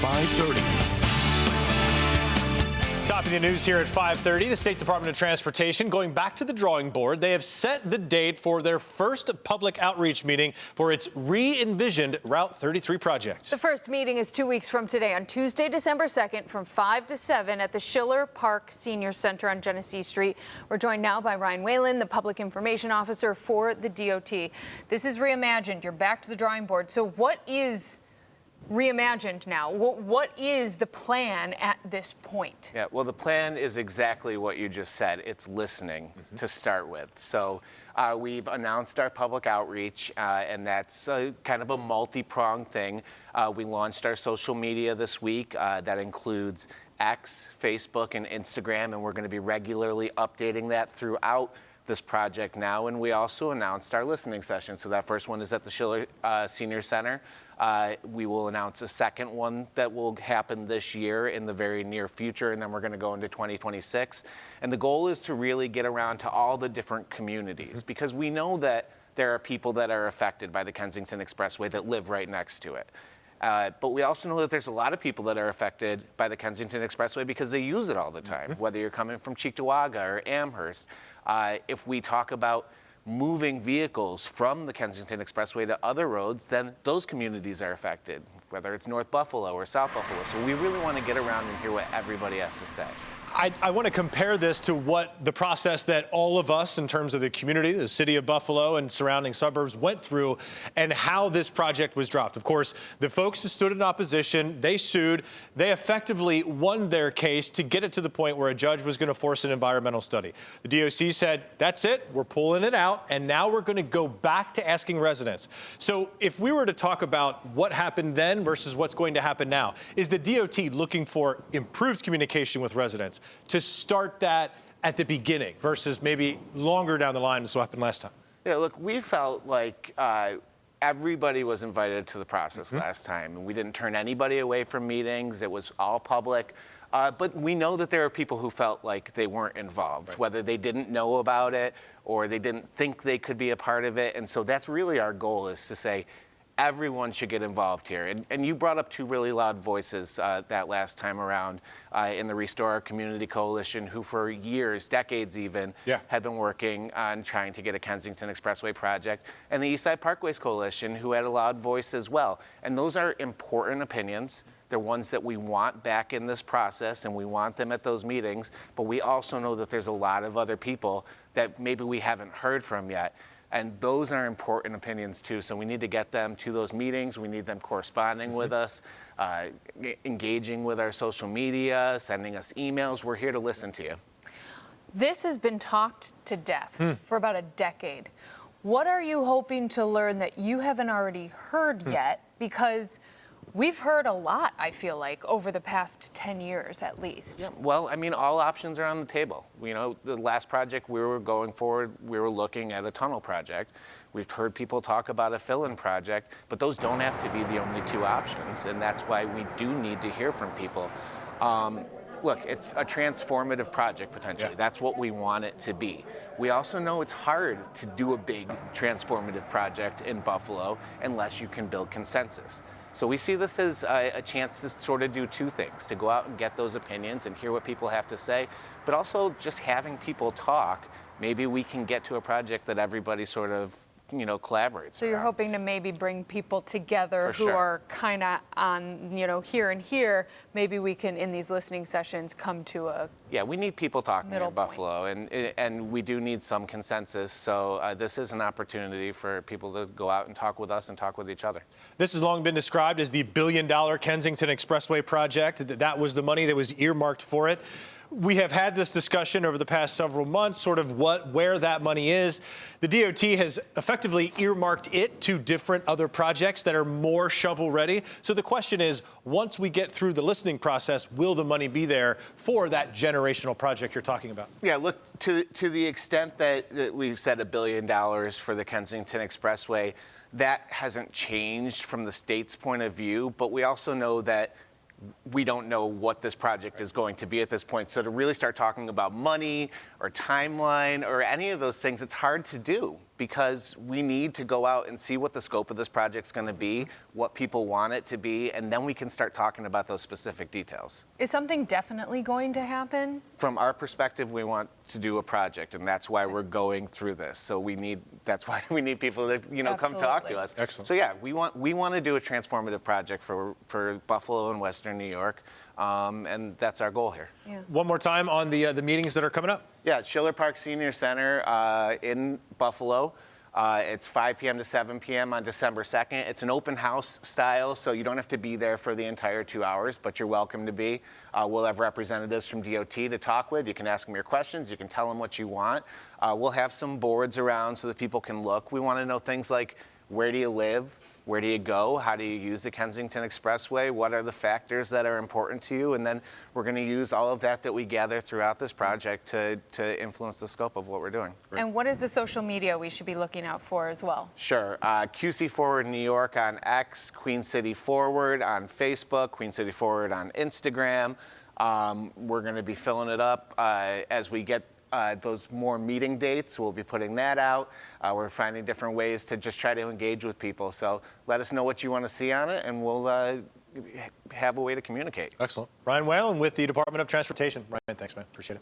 5:30. Topping the news here at 5:30, the State Department of Transportation going back to the drawing board. They have set the date for their first public outreach meeting for its re-envisioned Route 33 project. The first meeting is 2 weeks from today on Tuesday, December 2nd from 5 to 7 at the Schiller Park Senior Center on Genesee Street. We're joined now by Ryan Whalen, the Public Information Officer for the DOT. This is reimagined. You're back to the drawing board. So what is reimagined now? What is the plan at this point? Yeah, well, the plan is exactly what you just said. It's listening to start with. So we've announced our public outreach, and that's kind of a multi-pronged thing. We launched our social media this week. That includes X, Facebook, and Instagram, and we're going to be regularly updating that throughout this project now. And we also announced our listening session. So that first one is at the Schiller Senior Center. We will announce a second one that will happen this year in the very near future, and then we're going to go into 2026. And the goal is to really get around to all the different communities, because we know that there are people that are affected by the Kensington Expressway that live right next to it. But we also know that there's a lot of people that are affected by the Kensington Expressway because they use it all the time, whether you're coming from Cheektowaga or Amherst. If we talk about moving vehicles from the Kensington Expressway to other roads, then those communities are affected, whether it's North Buffalo or South Buffalo. So we really want to get around and hear what everybody has to say. I want to compare this to what the process that all of us, in terms of the community, the city of Buffalo and surrounding suburbs, went through, and how this project was dropped. Of course, the folks who stood in opposition, they sued. They effectively won their case to get it to the point where a judge was going to force an environmental study. The DOC said, that's it, we're pulling it out, and now we're going to go back to asking residents. So if we were to talk about what happened then versus what's going to happen now, is the DOT looking for improved communication with residents to start that at the beginning versus maybe longer down the line as what happened last time? Yeah, look, we felt like everybody was invited to the process last time, and we didn't turn anybody away from meetings. It was all public. But we know that there are people who felt like they weren't involved, whether they didn't know about it or they didn't think they could be a part of it. And so that's really our goal, is to say, everyone should get involved here. And you brought up two really loud voices that last time around in the Restore Our Community Coalition, who for years, decades even, had been working on trying to get a Kensington Expressway project, and the East Side Parkways Coalition, who had a loud voice as well. And those are important opinions. They're ones that we want back in this process, and we want them at those meetings. But we also know that there's a lot of other people that maybe we haven't heard from yet. And those are important opinions too. So we need to get them to those meetings. We need them corresponding with us, engaging with our social media, sending us emails. We're here to listen to you. This has been talked to death for about a decade. What are you hoping to learn that you haven't already heard yet? Because we've heard a lot, I feel like, over the past 10 years at least. Yeah, well, I mean, all options are on the table. You know, the last project we were going forward, we were looking at a tunnel project. We've heard people talk about a fill-in project, but those don't have to be the only two options, and that's why we do need to hear from people. Look, it's a transformative project, potentially. That's what we want it to be. We also know it's hard to do a big transformative project in Buffalo unless you can build consensus. So we see this as a chance to sort of do two things, to go out and get those opinions and hear what people have to say, but also just having people talk. Maybe we can get to a project that everybody sort of, you know, collaborates So you're around. hoping to maybe bring people together For who sure. are kind of on, you know, here and here. Maybe we can, in these listening sessions, come to a Yeah, we need people talking middle in Buffalo, and we do need some consensus. So this is an opportunity for people to go out and talk with us and talk with each other. This has long been described as the billion-dollar Kensington Expressway project. That was the money that was earmarked for it. We have had this discussion over the past several months, sort of where that money is. The DOT has effectively earmarked it to different other projects that are more shovel-ready. So the question is, once we get through the listening process, will the money be there for that generational project you're talking about? Yeah, look, to the extent that we've said $1 billion for the Kensington Expressway, that hasn't changed from the state's point of view, but we also know that we don't know what this project is going to be at this point. So to really start talking about money or timeline or any of those things, it's hard to do because we need to go out and see what the scope of this project's going to be, what people want it to be, and then we can start talking about those specific details. Is something definitely going to happen? From our perspective, we want to do a project, and that's why we're going through this. So that's why we need people to, come talk to us. Excellent. So yeah, we want to do a transformative project for Buffalo and Western New York, and that's our goal here. Yeah. One more time on the meetings that are coming up. Yeah, Schiller Park Senior Center in Buffalo. It's 5 p.m. to 7 p.m. on December 2nd. It's an open house style, so you don't have to be there for the entire 2 hours, but you're welcome to be. We'll have representatives from DOT to talk with. You can ask them your questions. You can tell them what you want. We'll have some boards around so that people can look. We want to know things like, where do you live? Where do you go? How do you use the Kensington Expressway? What are the factors that are important to you? And then we're going to use all of that we gather throughout this project to influence the scope of what we're doing. And what is the social media we should be looking out for as well? Sure. QC Forward New York on X, Queen City Forward on Facebook, Queen City Forward on Instagram. We're going to be filling it up as we get those more meeting dates. We'll be putting that out. We're finding different ways to just try to engage with people. So let us know what you want to see on it, and we'll have a way to communicate. Excellent. Ryan Whalen with the Department of Transportation. Ryan, thanks, man. Appreciate it.